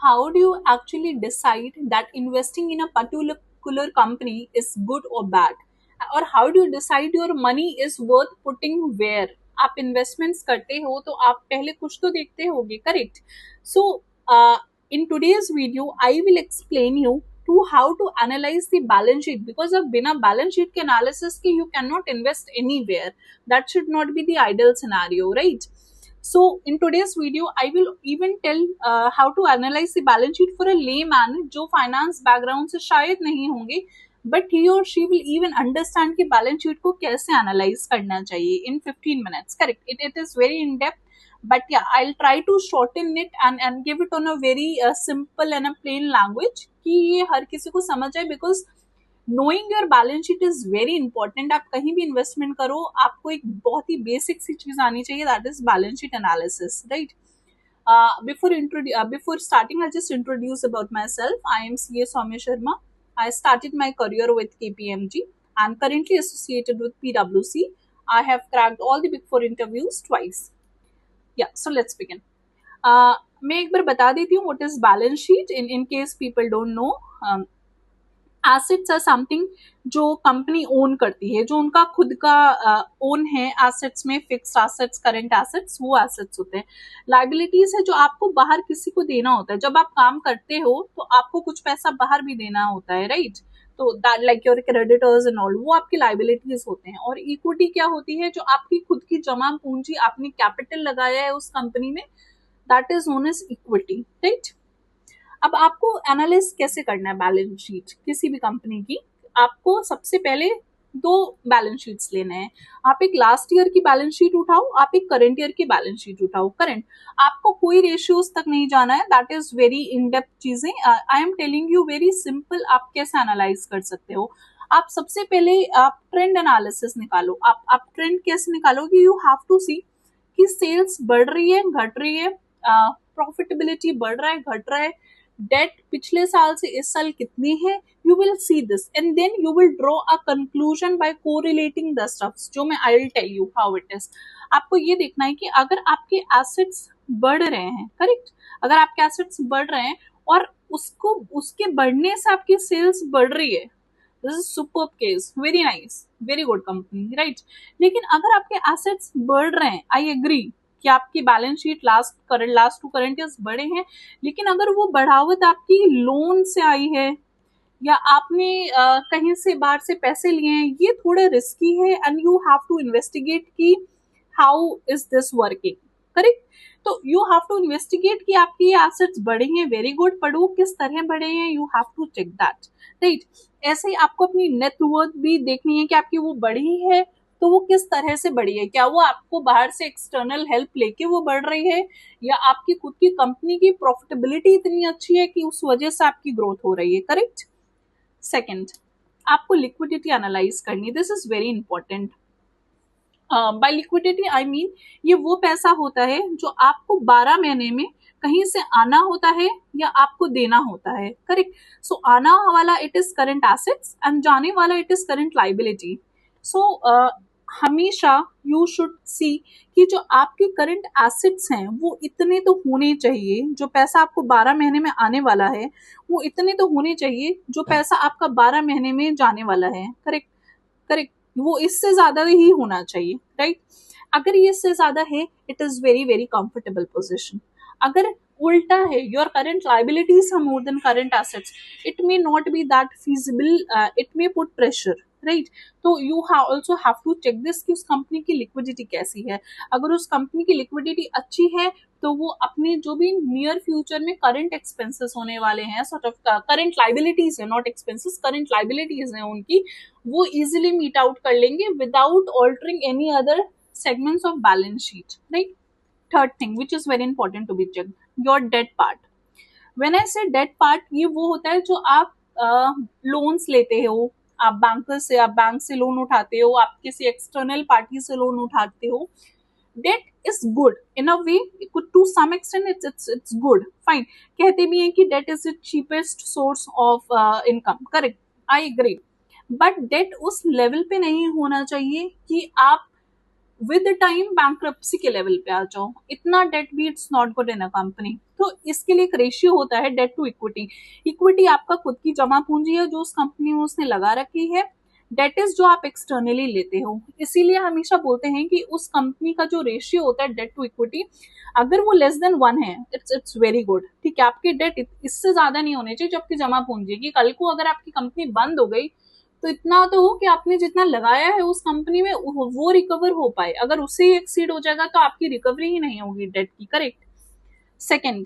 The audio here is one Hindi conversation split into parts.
how do you actually decide that investing in a particular company is good or bad, or how do you decide your money is worth putting where? आप इन्वेस्टमेंट्स करते हो तो आप पहले कुछ तो देखते होगे, correct? So in today's video I will explain you to how to analyze the balance sheet, because अब बिना balance sheet के analysis के you cannot invest anywhere. That should not be the ideal scenario, right? So in today's video I will even tell how to analyze the balance sheet for a layman जो finance background से शायद नहीं होंगे, but he or she will even understand कि balance sheet को कैसे analyze करना चाहिए in 15 minutes. Correct? It is very in depth, but yeah, I'll try to shorten it and give it on a very simple and a plain language कि ये हर किसी को समझ जाए, because knowing your balance sheet is very important. आप कहीं भी इन्वेस्टमेंट करो आपको एक बहुत ही बेसिक सी चीज आनी चाहिए, that is balance sheet analysis, right? Before starting, I'll just introduce about myself. I am CA Soumya Sharma. I started my career with KPMG. I'm currently associated with PwC. I have cracked all the Big Four interviews twice. Yeah, so let's begin. मैं एक बार बता देती हूँ what is balance sheet in case people don't know. Assets are something जो कंपनी ओन करती है, जो उनका खुद का ओन है. एसेट्स में फिक्स्ड एसेट्स, करंट एसेट्स, वो एसेट्स होते हैं. लाइबिलिटीज है जो आपको बाहर किसी को देना होता है. जब आप काम करते हो तो आपको कुछ पैसा बाहर भी देना होता है, राइट? तो that like your creditors and all, वो आपकी लाइबिलिटीज होते हैं. और इक्विटी क्या होती है? जो आपकी खुद की जमा पूंजी, आपने कैपिटल लगाया है उस कंपनी में, that is known as equity, right? अब आपको एनालिस कैसे करना है बैलेंस शीट किसी भी कंपनी की? आपको सबसे पहले दो बैलेंस शीट्स लेने हैं. आप एक लास्ट ईयर की बैलेंस शीट उठाओ, आप एक करंट ईयर की बैलेंस शीट उठाओ. करंट, आपको कोई रेशियोज तक नहीं जाना है, that is very in depth चीजें. I am telling you very simple आप कैसे एनालाइज कर सकते हो. आप सबसे पहले आप ट्रेंड एनालिसिस निकालो. आप ट्रेंड कैसे निकालोगे? यू हैव टू सी कि सेल्स बढ़ रही है, घट रही है, प्रॉफिटेबिलिटी बढ़ रहा है, घट रहा है, डेट पिछले साल से इस साल कितनी है. You will see this and then you will draw a conclusion by correlating the stuffs, जो मैं I will tell you how it is. आपको ये देखना है कि अगर आपके एसेट्स बढ़ रहे हैं, करेक्ट, अगर आपके एसेट्स बढ़ रहे हैं और उसको उसके बढ़ने से आपकी सेल्स बढ़ रही है, this is superb case, very nice, very good company, right? लेकिन अगर आपके एसेट्स बढ़ रहे हैं, आई एग्री कि आपकी balance sheet last two current years बड़े हैं, लेकिन अगर वो बढ़ावत आपकी लोन से आई है या आपने कहीं से बाहर से पैसे लिए हैं, ये थोड़ा रिस्की है and you have to investigate कि how is this working, correct? तो यू हैव टू इन्वेस्टिगेट कि आपके एसेट्स बढ़े हैं, वेरी गुड, पर वो किस तरह बढ़े हैं, you have to check that, right? ऐसे ही आपको अपनी नेटवर्थ भी देखनी है कि आपकी वो बढ़ी है तो वो किस तरह से बढ़ी है. क्या वो आपको बाहर से एक्सटर्नल हेल्प लेके वो बढ़ रही है, या आपकी खुद की कंपनी की प्रॉफिटेबिलिटी इतनी अच्छी है कि उस वजह से आपकी ग्रोथ हो रही है, करेक्ट? सेकंड, आपको लिक्विडिटी एनालाइज करनी. This is very important. By liquidity I mean ये वो पैसा होता है जो आपको 12 महीने में कहीं से आना होता है या आपको देना होता है, करेक्ट? सो आना वाला it is current assets and जाने वाला इट इज करंट लाइबिलिटी. सो हमेशा यू शुड सी कि जो आपके करंट एसेट्स हैं वो इतने तो होने चाहिए, जो पैसा आपको 12 महीने में आने वाला है वो इतने तो होने चाहिए जो पैसा आपका 12 महीने में जाने वाला है, करेक्ट? करेक्ट, वो इससे ज्यादा ही होना चाहिए, राइट? अगर ये इससे ज्यादा है, it is very very comfortable position. अगर उल्टा है, your current liabilities are more than current assets, it may not be that feasible, it may put pressure, right? तो you also have to check this कि उस कंपनी की लिक्विडिटी कैसी है. अगर उस कंपनी की लिक्विडिटी अच्छी है तो वो अपने जो भी नियर फ्यूचर में करंट एक्सपेंसेस होने वाले हैं, सॉर्ट ऑफ करंट लाइबिलिटीज है, नॉट एक्सपेंसेस, करंट लाइबिलिटीज है उनकी, वो इजिली मीट आउट कर लेंगे without altering any other segments of balance sheet, right? Third thing which is very important to be check, your debt part. When I say debt part, ये वो होता है जो आप लोन्स लेते हो, आप बैंकर्स से, आप बैंक से लोन उठाते हो, आप किसी एक्सटर्नल पार्टी से लोन उठाते हो. Debt is good in a way, to some extent it's good, fine. कहते भी हैं कि debt is the cheapest source of income, correct, I agree. But debt उस लेवल पे नहीं होना चाहिए कि आप विद टाइम बैंक्रप्सी के लेवल पे आ जाओ। इतना डेट भी it's not good in a company. तो इसके लिए एक रेशियो होता है डेट टू इक्विटी। इक्विटी आपका खुद की जमा पूंजी है जो उस कंपनी में उसने लगा रखी है, डेट इज जो आप एक्सटर्नली लेते हो। इसीलिए हमेशा बोलते हैं कि उस कंपनी का जो रेशियो होता है डेट टू इक्विटी, अगर वो लेस देन 1 है, इट्स वेरी गुड। ठीक है, आपकी डेट इससे ज्यादा नहीं होनी चाहिए जो आपकी जमा पूंजी की। कल को अगर आपकी कंपनी बंद हो गई तो इतना तो हो कि आपने जितना लगाया है उस कंपनी में वो रिकवर हो पाए। अगर उससे ही एक्सीड हो जाएगा तो आपकी रिकवरी ही नहीं होगी डेट की। करेक्ट। सेकेंड,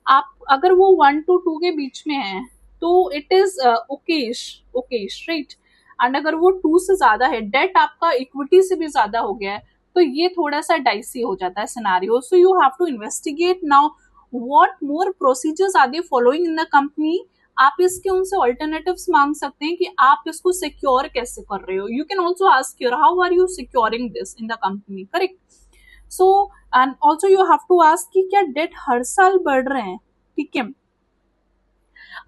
आप अगर वो 1 to 2 के बीच में है तो it is Okesh right. And अगर वो 2 से ज्यादा है, डेट आपका इक्विटी से भी ज्यादा हो गया है, तो ये थोड़ा सा डाइसी हो जाता है scenario. So you have to investigate now what more procedures are they following in the company. आप इसके उनसे ऑल्टरनेटिव्स मांग सकते हैं कि आप इसको सिक्योर कैसे कर रहे हो। You can also ask your how are you securing this in the company. Correct. So and also you have to ask कि क्या डेट हर साल बढ़ रहे हैं। ठीक है,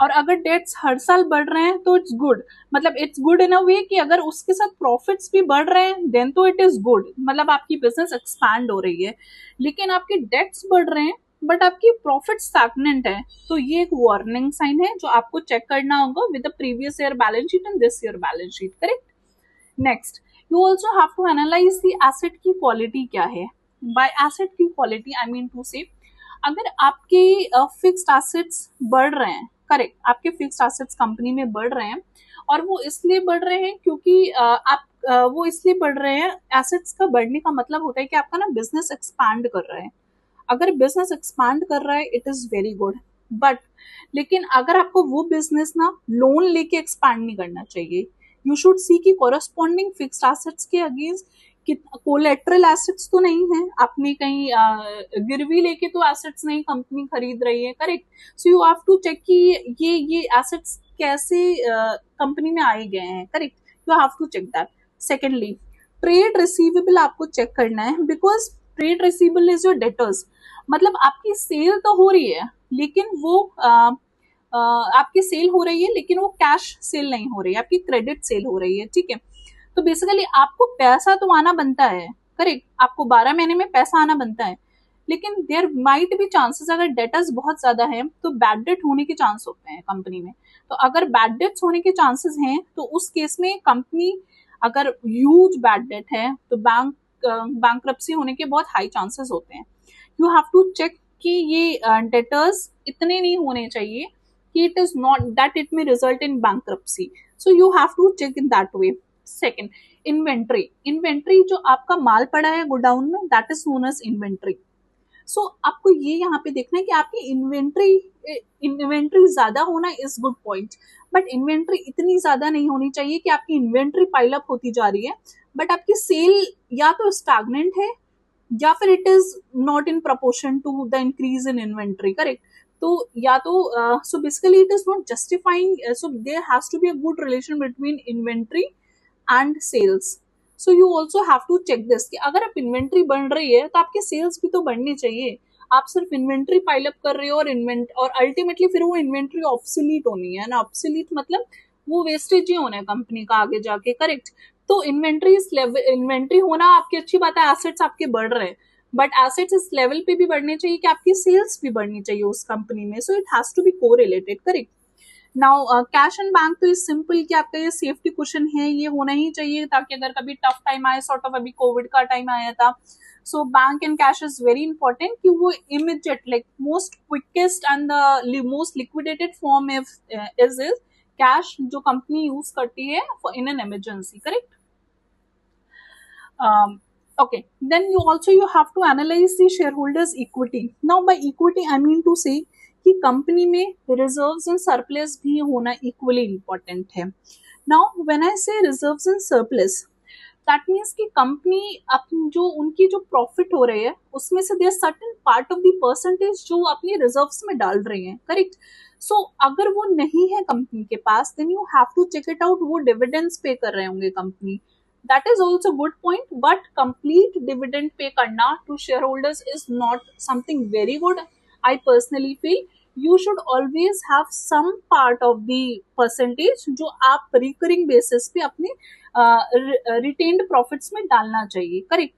और अगर डेट्स हर साल बढ़ रहे हैं तो इट्स गुड। मतलब इट्स गुड इन अ वे कि अगर उसके साथ प्रॉफिट्स भी बढ़ रहे हैं देन तो इट इज गुड, मतलब आपकी बिजनेस एक्सपैंड हो रही है। लेकिन आपके डेट्स बढ़ रहे हैं बट आपकी प्रॉफिट स्टैग्नेंट है, तो ये एक वार्निंग साइन है जो आपको चेक करना होगा with the previous year balance sheet and this year balance sheet. Correct. Next, you also have to analyse the asset की क्वालिटी क्या है। बाय एसेट की quality I mean to say, अगर आपके फिक्स्ड एसेट्स बढ़ रहे हैं, करेक्ट, आपके फिक्स्ड एसेट्स कंपनी में बढ़ रहे हैं और वो इसलिए बढ़ रहे हैं क्योंकि वो इसलिए बढ़ रहे हैं। एसेट्स का बढ़ने का मतलब होता है कि आपका ना बिजनेस एक्सपैंड कर रहा है। अगर बिजनेस एक्सपैंड कर रहा है it is very good, but लेकिन अगर आपको वो बिजनेस ना लोन लेके एक्सपैंड नहीं करना चाहिए। यू शुड सी की कॉरेस्पॉन्डिंग फिक्स्ड एसेट्स के अगेंस्ट कोलेट्रल एसेट्स तो नहीं है, आपने कहीं गिरवी लेके तो एसेट्स नहीं कंपनी खरीद रही है। Correct. So you have to check कि ये एसेट्स कैसे कंपनी में आए गए हैं। Correct, you have to check that. Secondly, trade receivable आपको चेक करना है, because trade receivable is your debtors. मतलब आपकी सेल तो हो रही है लेकिन वो आपकी सेल हो रही है लेकिन वो कैश सेल नहीं हो रही है, आपकी क्रेडिट सेल हो रही है। ठीक है, तो बेसिकली आपको पैसा तो आना बनता है। करेक्ट, आपको 12 महीने में पैसा आना बनता है, लेकिन देयर माइट बी चांसेस, अगर डेटर्स बहुत ज्यादा है तो बैड डेट होने के चांस होते हैं कंपनी में। तो अगर बैड डेट्स होने के चांसेस हैं तो उस केस में कंपनी, अगर ह्यूज बैड डेट है तो बैंक्रप्सी होने के बहुत हाई चांसेस होते हैं। यू हैव टू चेक कि ये डेटर्स इतने नहीं होने चाहिए कि it is not that it may result in bankruptcy. So you have to check in that way. Second, inventory जो आपका माल पड़ा है गोडाउन में, that is known as inventory. So आपको ये यहाँ पे देखना है कि आपकी इन्वेंट्री ज्यादा होना is good point, but inventory इतनी ज्यादा नहीं होनी चाहिए कि आपकी इन्वेंट्री पाइल अप होती जा रही है बट आपकी सेल या तो स्टैग्नेंट है या फिर it is not in proportion to the increase in inventory. Correct. तो या तो so basically it is not justifying, so there has to be a good relation between inventory and sales. So you also have to check this कि अगर आप इन्वेंट्री बढ़ रही है तो आपके सेल्स भी तो बढ़नी चाहिए। आप सिर्फ इन्वेंट्री पाइल अप कर रहे हो और अल्टीमेटली फिर वो इन्वेंट्री ऑब्सोलीट होनी है ना। ऑब्सोलीट मतलब वो वेस्टेज ही होना है कंपनी का आगे जाके। करेक्ट। तो इन्वेंट्री होना आपकी अच्छी बात है, एसेट्स आपके बढ़ रहे हैं, बट एसेट्स इस लेवल पे भी बढ़ने चाहिए कि आपकी सेल्स भी बढ़नी चाहिए उस कंपनी में। So it has to be correlated. Correct. Now cash and bank तो इज सिंपल कि आपका ये सेफ्टी कुशन है, ये होना ही चाहिए ताकि अगर कभी टफ टाइम आए, सॉर्ट ऑफ अभी कोविड का टाइम आया था, so bank and cash is very important कि वो immediate like most quickest and the most liquidated form is cash जो कंपनी यूज करती है in an emergency. Correct. Okay, then you have to analyze the shareholders equity. Now by equity I mean to say कि कंपनी में रिजर्व्स एंड सरप्लस भी होना इक्वली इम्पोर्टेंट है। नाउ व्हेन आई से reserves and surplus, that means कि कंपनी अपनी जो उनकी जो प्रॉफिट हो रही है उसमें से there certain part of the percentage जो अपनी रिजर्व्स में डाल रही है। करेक्ट। सो अगर वो नहीं है कंपनी के पास then you have to check it out, वो डिविडेंड्स पे कर रहे होंगे company. That is also good point, but complete dividend pay करना to shareholders is not something very good. I personally feel you should always have some part of the percentage जो आप recurring basis पे अपने रिटेन्ड प्रॉफिट्स में डालना चाहिए, करेक्ट।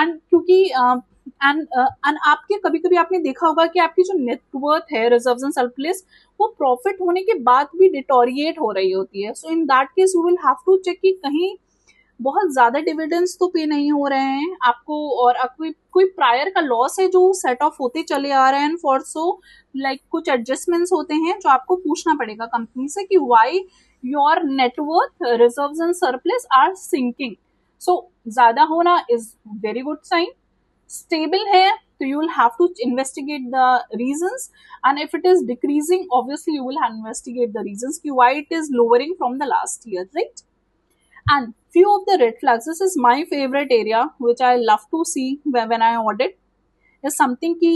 एंड क्योंकि एंड आपके कभी कभी आपने देखा होगा कि आपकी जो नेटवर्थ है रिजर्व्स एंड सरप्लस वो प्रॉफिट होने के बाद भी डिटोरिएट हो रही होती है। So in that case you will have to check कि कहीं बहुत ज्यादा डिविडेंड्स तो पे नहीं हो रहे हैं आपको, और कोई प्रायर का लॉस है जो सेट ऑफ होते चले आ रहे हैं, फॉर सो लाइक कुछ एडजस्टमेंट्स होते हैं जो आपको पूछना पड़ेगा कंपनी से कि why your net worth reserves and surplus are sinking. So ज्यादा होना is very good sign, stable है तो you will have to investigate the reasons, and if it is decreasing obviously you will investigate the reasons ki why it is lowering from the last year, right? And few of the red flags, this is my favorite area which I love to see when I audit, is something ki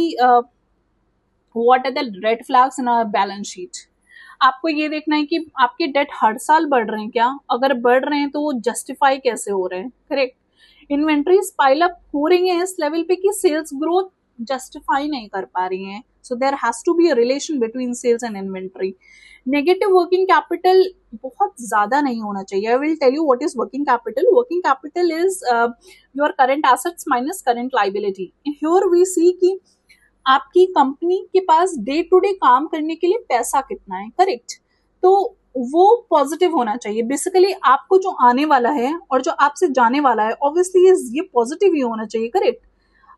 what are the red flags in our balance sheet। आपको ये देखना है कि आपके डेट हर साल बढ़ रहे हैं क्या, अगर बढ़ रहे हैं तो वो जस्टिफाई कैसे हो रहे हैं, करेक्ट। इन्वेंट्रीज पाइल अप हो रही है इस लेवल पे कि सेल्स ग्रोथ जस्टिफाई नहीं कर पा रही है, so there has to be a relation between sales and inventory. Negative working capital बहुत ज्यादा नहीं होना चाहिए। I will tell you what is working capital. Working capital is your current assets minus current liability. Here we see कि आपकी कंपनी के पास डे टू डे काम करने के लिए पैसा कितना है, करेक्ट। तो वो पॉजिटिव होना चाहिए। बेसिकली आपको जो आने वाला है और जो आपसे जाने वाला है ऑब्वियसली ये पॉजिटिव ही होना चाहिए, करेक्ट।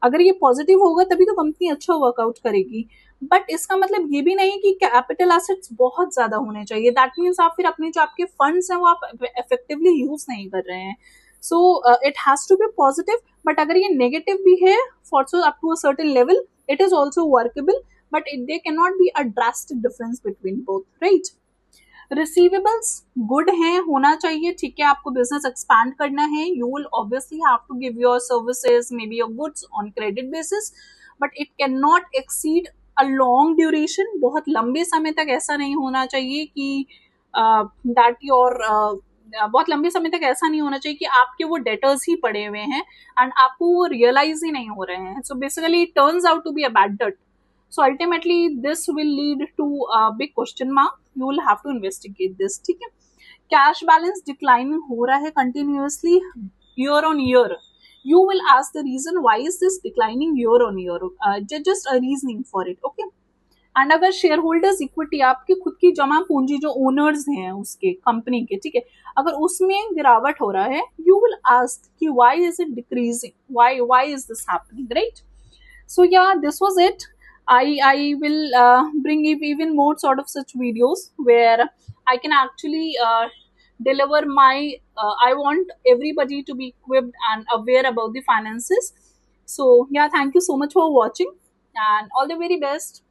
अगर ये पॉजिटिव होगा तभी तो कंपनी अच्छा वर्कआउट करेगी। बट इसका मतलब ये भी नहीं कि कैपिटल एसेट्स बहुत ज्यादा होने चाहिए। दैट मीन्स आप फिर अपने जो आपके फंड्स हैं वो आप इफेक्टिवली यूज नहीं कर रहे हैं। So it has to be positive. But अगर ये नेगेटिव भी है for so up to a certain level it is also workable, but there cannot be a drastic difference between both, right? Receivables good है, होना चाहिए, ठीक है। आपको business expand करना है, you will obviously have to give your services, maybe your goods on credit basis, but it cannot exceed a long duration। बहुत लंबे समय तक ऐसा नहीं होना चाहिए कि that your बहुत लंबे समय तक ऐसा नहीं होना चाहिए कि आपके वो डेटर्स ही पड़े हुए हैं एंड आपको वो रियलाइज ही नहीं हो रहे हैं। So basically it turns out to be a bad debt. So ultimately this will lead to a big question mark. You will have to investigate this, ठीक है। कैश बैलेंस डिक्लाइनिंग हो रहा है continuously year on year. You will ask the reason why is this declining year on year, just a reasoning for it, okay. And अगर शेयर होल्डर्स इक्विटी आपकी खुद की जमा पूंजी जो ओनर्स हैं उसके कंपनी के, ठीक है, अगर उसमें गिरावट हो रहा है यू विल आस्क कि why is it decreasing, why is this happening, right. So yeah this was it. I will bring even more sort of such videos where I can actually deliver my I want everybody to be equipped and aware about the finances. So yeah, thank you so much for watching and all the very best.